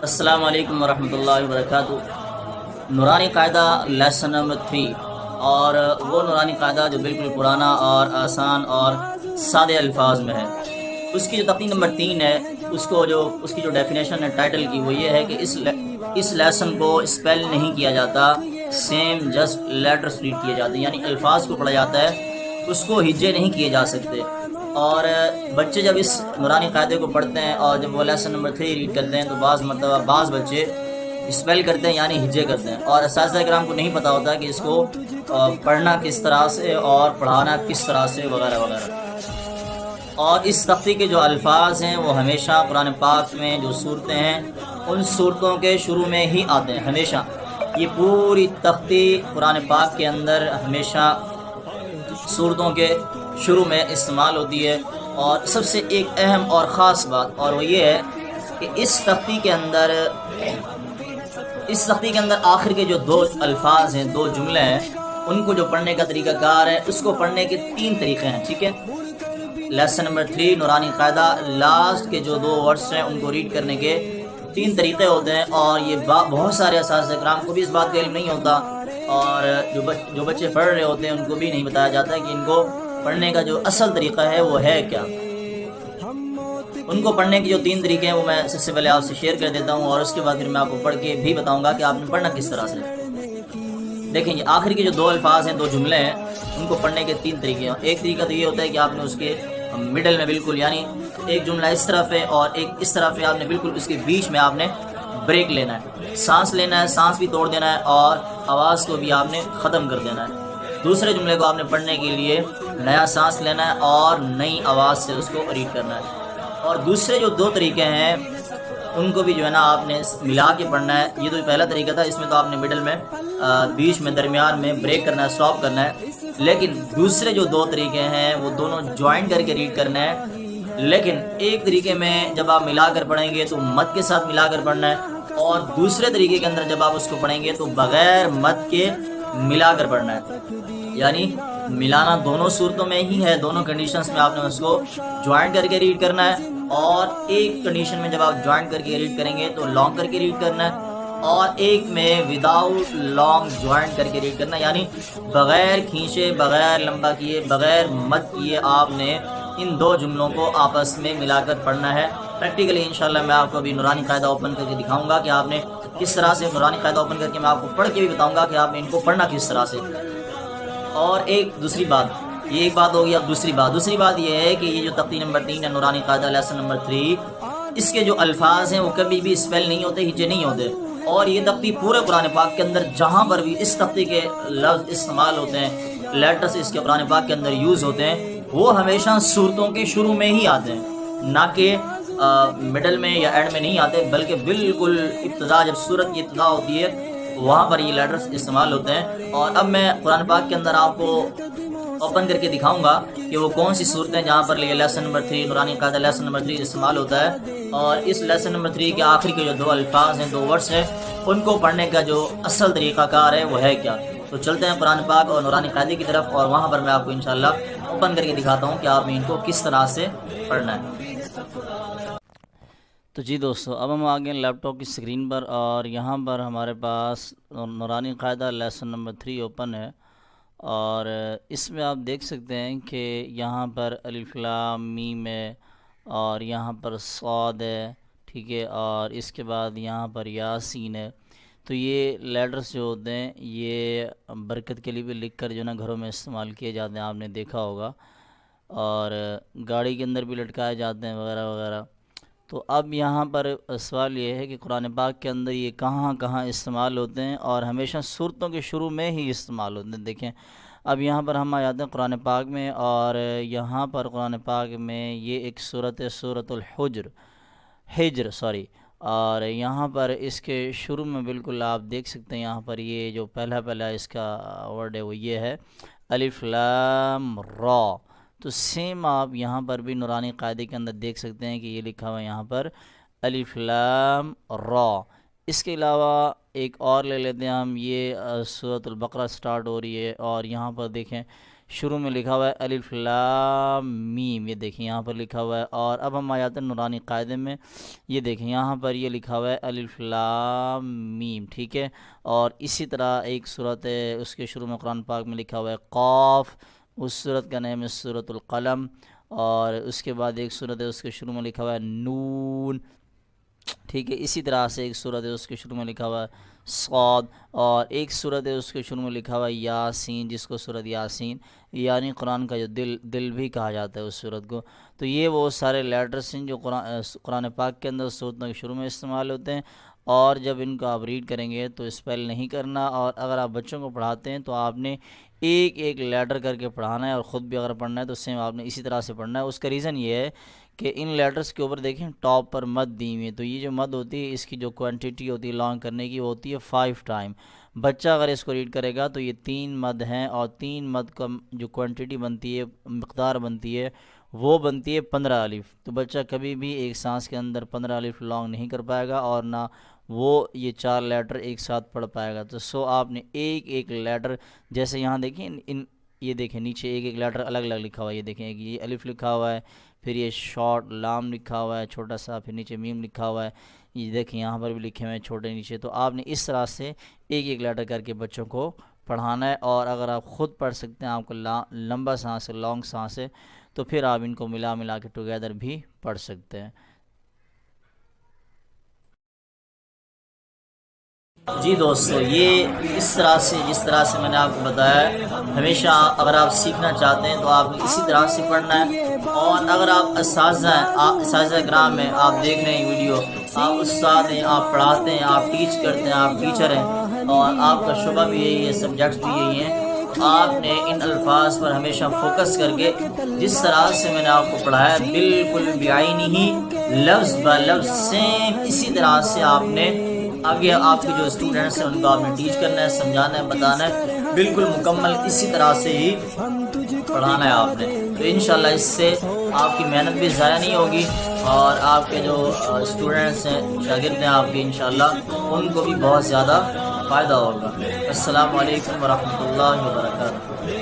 السلام علیکم ورحمۃ اللہ وبرکاتہ۔ نورانی قاعدہ لیسن نمبر 3، اور وہ نورانی قاعدہ جو بالکل پرانا اور آسان اور سادے الفاظ میں ہے۔ اس کی جو تقسیم نمبر 3 ہے، اس کی جو ڈیفینیشن ہے ٹائٹل کی، وہ یہ ہے کہ اس لیسن کو اسپیل نہیں کیا جاتا، سیم جسٹ لیٹرس ریڈ کیے جاتے ہیں، یعنی الفاظ کو پڑھا جاتا ہے، اس کو ہجے نہیں کیے جا سکتے۔ اور بچے جب اس نورانی قاعدے کو پڑھتے ہیں اور جب وہ لیسن نمبر 3 ریڈ کرتے ہیں تو بعض بچے اسپیل کرتے ہیں، یعنی ہجے کرتے ہیں، اور اساتذہ کرام کو نہیں پتہ ہوتا کہ اس کو پڑھنا کس طرح سے اور پڑھانا کس طرح سے وغیرہ وغیرہ۔ اور اس تختی کے جو الفاظ ہیں وہ ہمیشہ قرآن پاک میں جو صورتیں ہیں ان صورتوں کے شروع میں ہی آتے ہیں، ہمیشہ۔ یہ پوری تختی قرآن پاک کے اندر ہمیشہ صورتوں کے شروع میں استعمال ہوتی ہے۔ اور سب سے ایک اہم اور خاص بات اور وہ یہ ہے کہ اس تختی کے اندر آخر کے جو 2 الفاظ ہیں، 2 جملے ہیں، ان کو جو پڑھنے کا طریقہ کار ہے، اس کو پڑھنے کے 3 طریقے ہیں، ٹھیک ہے۔ لیسن نمبر 3 نورانی قاعدہ، لاسٹ کے جو 2 ورڈز ہیں ان کو ریڈ کرنے کے 3 طریقے ہوتے ہیں، اور یہ بہت سارے اساتذہ کرام کو بھی اس بات کا علم نہیں ہوتا، اور جو بچے پڑھ رہے ہوتے ہیں ان کو بھی نہیں بتایا جاتا ہے کہ ان کو پڑھنے کا جو اصل طریقہ ہے وہ ہے کیا۔ ان کو پڑھنے کے جو 3 طریقے ہیں وہ میں سب سے پہلے آپ سے شیئر کر دیتا ہوں، اور اس کے بعد پھر میں آپ کو پڑھ کے بھی بتاؤں گا کہ آپ نے پڑھنا کس طرح سے۔ دیکھیں یہ آخری کے جو 2 الفاظ ہیں، 2 جملے ہیں، ان کو پڑھنے کے 3 طریقے ہیں۔ ایک طریقہ تو یہ ہوتا ہے کہ آپ نے اس کے مڈل میں بالکل، یعنی ایک جملہ اس طرف ہے اور ایک اس طرف ہے، آپ نے بالکل اس کے بیچ میں آپ نے بریک لینا ہے، سانس لینا ہے، سانس بھی توڑ دینا ہے، اور آواز کو بھی آپ نے ختم کر دینا ہے۔ دوسرے جملے کو آپ نے پڑھنے کے لیے نیا سانس لینا ہے اور نئی آواز سے اس کو ریڈ کرنا ہے۔ اور دوسرے جو 2 طریقے ہیں ان کو بھی جو ہے نا آپ نے ملا کے پڑھنا ہے۔ یہ تو پہلا طریقہ تھا، اس میں تو آپ نے مڈل میں، بیچ میں، درمیان میں بریک کرنا ہے، اسٹاپ کرنا ہے۔ لیکن دوسرے جو 2 طریقے ہیں وہ دونوں جوائن کر کے ریڈ کرنا ہے۔ لیکن ایک طریقے میں جب آپ ملا کر پڑھیں گے تو مد کے ساتھ ملا کر پڑھنا ہے، اور دوسرے طریقے کے اندر جب آپ اس کو پڑھیں گے تو بغیر مد کے ملا کر پڑھنا ہے، یعنی ملانا دونوں صورتوں میں ہی ہے، دونوں کنڈیشنز میں آپ نے اس کو جوائن کر کے ریڈ کرنا ہے۔ اور ایک کنڈیشن میں جب آپ جوائن کر کے ریڈ کریں گے تو لانگ کر کے ریڈ کرنا ہے، اور ایک میں وداؤٹ لانگ جوائن کر کے ریڈ کرنا ہے، یعنی بغیر کھینچے، بغیر لمبا کیے، بغیر مد کیے آپ نے ان 2 جملوں کو آپس میں ملا کر پڑھنا ہے۔ پریکٹیکلی انشاءاللہ میں آپ کو ابھی نورانی قاعدہ اوپن کر کے دکھاؤں گا کہ آپ نے کس طرح سے نورانی قاعدہ اوپن کر کے میں آپ کو پڑھ کے بھی بتاؤں گا کہ آپ نے ان کو پڑھنا کس طرح سے۔ اور ایک دوسری بات، یہ ایک بات ہوگی، اب دوسری بات یہ ہے کہ یہ جو تختی نمبر 3 ہے نورانی قاعدہ لیسن نمبر 3، اس کے جو الفاظ ہیں وہ کبھی بھی اسپیل نہیں ہوتے، ہجے نہیں ہوتے۔ اور یہ تختی پورے قرآن پاک کے اندر جہاں پر بھی اس تختی کے لفظ استعمال ہوتے ہیں، لیٹرز اس کے قرآن پاک کے اندر یوز ہوتے ہیں، وہ ہمیشہ صورتوں کے شروع میں ہی آتے ہیں، نہ کہ مڈل میں یا اینڈ میں نہیں آتے، بلکہ بالکل ابتدا، جب صورت کی ابتدا ہوتی ہے وہاں پر یہ لیٹرز استعمال ہوتے ہیں۔ اور اب میں قرآن پاک کے اندر آپ کو اوپن کر کے دکھاؤں گا کہ وہ کون سی صورتیں جہاں پر یہ لیسن نمبر 3 نورانی قاعدہ لیسن نمبر 3 استعمال ہوتا ہے، اور اس لیسن نمبر 3 کے آخری کے جو 2 الفاظ ہیں، 2 ورڈز ہیں، ان کو پڑھنے کا جو اصل طریقہ کار ہے وہ ہے کیا۔ تو چلتے ہیں قرآن پاک اور نورانی قاعدے کی طرف، اور وہاں پر میں آپ کو انشاءاللہ اوپن کر کے دکھاتا ہوں کہ آپ نے ان کو کس طرح سے پڑھنا ہے۔ تو جی دوستو، اب ہم آ گئے لیپ ٹاپ کی اسکرین پر، اور یہاں پر ہمارے پاس نورانی قاعدہ لیسن نمبر 3 اوپن ہے، اور اس میں آپ دیکھ سکتے ہیں کہ یہاں پر الف لام میم ہے، اور یہاں پر صاد ہے، ٹھیک ہے، اور اس کے بعد یہاں پر یاسین ہے۔ تو یہ لیٹرز جو ہوتے ہیں یہ برکت کے لیے بھی لکھ کر جو نا گھروں میں استعمال کیے جاتے ہیں، آپ نے دیکھا ہوگا، اور گاڑی کے اندر بھی لٹکائے جاتے ہیں وغیرہ وغیرہ۔ تو اب یہاں پر سوال یہ ہے کہ قرآن پاک کے اندر یہ کہاں کہاں استعمال ہوتے ہیں، اور ہمیشہ صورتوں کے شروع میں ہی استعمال ہوتے ہیں۔ دیکھیں اب یہاں پر ہم آ جاتے ہیں قرآن پاک میں، اور یہاں پر قرآن پاک میں یہ ایک صورت ہے، سورۃ ہجر، اور یہاں پر اس کے شروع میں بالکل آپ دیکھ سکتے ہیں، یہاں پر یہ جو پہلا اس کا ورڈ ہے وہ یہ ہے الف لام را۔ تو سیم آپ یہاں پر بھی نورانی قاعدے کے اندر دیکھ سکتے ہیں کہ یہ لکھا ہوا ہے یہاں پر الف لام را۔ اس کے علاوہ ایک اور لے لیتے ہیں ہم، یہ سورۃ البقرہ سٹارٹ ہو رہی ہے، اور یہاں پر دیکھیں شروع میں لکھا ہوا ہے الف لام میم، یہ دیکھیں یہاں پر لکھا ہوا ہے۔ اور اب ہم آ جاتے ہیں نورانی قاعدے میں، یہ دیکھیں یہاں پر یہ لکھا ہوا ہے الف لام میم، ٹھیک ہے۔ اور اسی طرح ایک صورت ہے اس کے شروع میں قرآن پاک میں لکھا ہوا ہے قاف، اس صورت کا نام ہے سورۃ القلم۔ اور اس کے بعد ایک صورت ہے اس کے شروع میں لکھا ہوا ہے نون، ٹھیک ہے۔ اسی طرح سے ایک صورت ہے اس کے شروع میں لکھا ہوا ہے صاد، اور ایک صورت ہے اس کے شروع میں لکھا ہوا ہے یاسین، جس کو صورت یاسین یعنی قرآن کا جو دل بھی کہا جاتا ہے اس صورت کو۔ تو یہ وہ سارے لیٹرس ہیں جو قرآن پاک کے اندر صورتوں کے شروع میں استعمال ہوتے ہیں، اور جب ان کو آپ ریڈ کریں گے تو اسپیل نہیں کرنا، اور اگر آپ بچوں کو پڑھاتے ہیں تو آپ نے ایک ایک لیٹر کر کے پڑھانا ہے، اور خود بھی اگر پڑھنا ہے تو سیم آپ نے اسی طرح سے پڑھنا ہے۔ اس کا ریزن یہ ہے کہ ان لیٹرز کے اوپر دیکھیں ٹاپ پر مد دی ہوئی ہے، تو یہ جو مد ہوتی ہے اس کی جو کوانٹٹی ہوتی ہے لانگ کرنے کی وہ ہوتی ہے 5 ٹائم۔ بچہ اگر اس کو ریڈ کرے گا تو یہ 3 مد ہیں، اور 3 مد کا جو کوانٹٹی بنتی ہے، مقدار بنتی ہے، وہ بنتی ہے 15 الف۔ تو بچہ کبھی بھی ایک سانس کے اندر 15 الف لانگ نہیں کر پائے گا، اور نہ وہ یہ 4 لیٹر ایک ساتھ پڑھ پائے گا۔ تو آپ نے ایک ایک لیٹر، جیسے یہاں دیکھیں یہ دیکھیں نیچے ایک ایک لیٹر الگ الگ لکھا ہوا ہے، یہ دیکھیں یہ الف لکھا ہوا ہے، پھر یہ شارٹ لام لکھا ہوا ہے چھوٹا سا، پھر نیچے میم لکھا ہوا ہے، یہ دیکھیں یہاں پر بھی لکھے ہوئے ہیں چھوٹے نیچے۔ تو آپ نے اس طرح سے ایک ایک لیٹر کر کے بچوں کو پڑھانا ہے، اور اگر آپ خود پڑھ سکتے ہیں، آپ کو لمبا سانس ہے لانگ سانس ہے، تو پھر آپ ان کو ملا کے ٹوگیدر بھی پڑھ سکتے ہیں۔ جی دوستو، یہ اس طرح سے جس طرح سے میں نے آپ کو بتایا ہے، ہمیشہ اگر آپ سیکھنا چاہتے ہیں تو آپ نے اسی طرح سے پڑھنا ہے۔ اور اگر آپ اساتذہ ہیں، آپ اساتذہ کرام ہیں، آپ دیکھ رہے ہیں ویڈیو، آپ استاد ہیں، آپ پڑھاتے ہیں، آپ ٹیچ کرتے ہیں، آپ ٹیچر ہیں، اور آپ کا شعبہ بھی یہی ہے، سبجیکٹس بھی یہی ہیں، آپ نے ان الفاظ پر ہمیشہ فوکس کر کے جس طرح سے میں نے آپ کو پڑھایا بالکل بعینی لفظ بہ لفظ سیم اسی طرح سے آپ نے آگے آپ کے جو اسٹوڈنٹس ہیں ان کو آپ نے ٹیچ کرنا ہے، سمجھانا ہے، بتانا ہے، بالکل مکمل اسی طرح سے ہی پڑھانا ہے آپ نے۔ تو انشاءاللہ اس سے آپ کی محنت بھی ضائع نہیں ہوگی، اور آپ کے جو اسٹوڈنٹس ہیں، شاگرد ہیں آپ کے، انشاءاللہ ان کو بھی بہت زیادہ فائدہ ہوگا۔ السلام علیکم ورحمۃ اللہ وبرکاتہ۔